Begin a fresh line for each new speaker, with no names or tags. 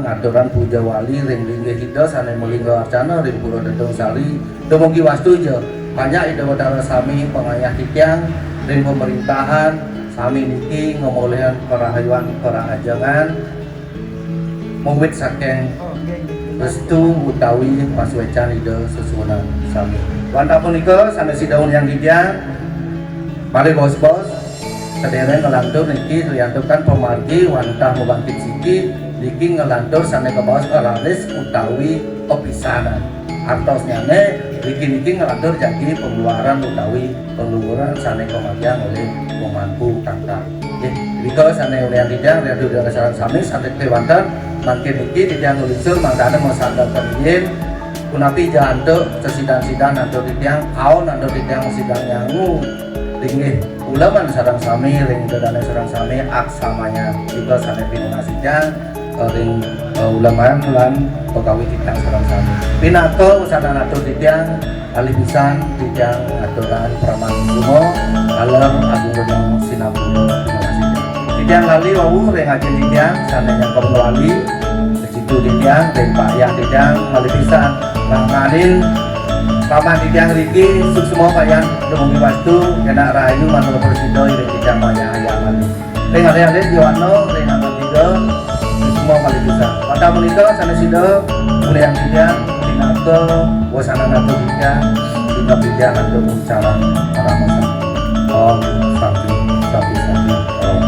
ngaturan puja wali ring linggih hida sane melingga arcana ring pura dedong sari dumugi wastuja banyak ida wadara sami pengayah tikyang ring pemerintahan sami niki ngomolehan perahayuan perahajangan mawit saking restu utawi paswecan ida sesunan sami wanta punika sanes daun yang tikyang mari bos-bos sedherek ngelantur niki riyantokan pemargi wantah membangkit siki niki ngelantur sane kebawas kelaris utawi pepisahan artosnyane niki ngelantur jadi pengeluaran utawi pengeluaran sane pemargian oleh pemangku kakak rika sane ulian tidang riadu dengan saran sami santet kewantan mangkin niki tidang nulisur mangkana masadar kemien kunapi jantuk sesidang-sidang nantur tidang aon nantur tidang sidang nyangu ringgih ulaman sarang sami ring dodane sarang sami aksamanya juga sane pinunasijan ring ulaman lan pegawai titang sarang sami pinako sadana atur titang ali pisan titang aturan praman sumo alam agung gedang sinapura pinunasijan titang lali wau ring ajeng titang sane yang kembali situ titang ring payah titang ali pisan langkanin paman tidang riki suk semua payan dumugi wastu kena rahayu manula persido ire tidang maya ayaman ring ade diwano ring tiga semua kali bisa pada menika sanesida mulian tidang tinaka wasana nato tidang tinggal tidang untuk cara para masak om sapi om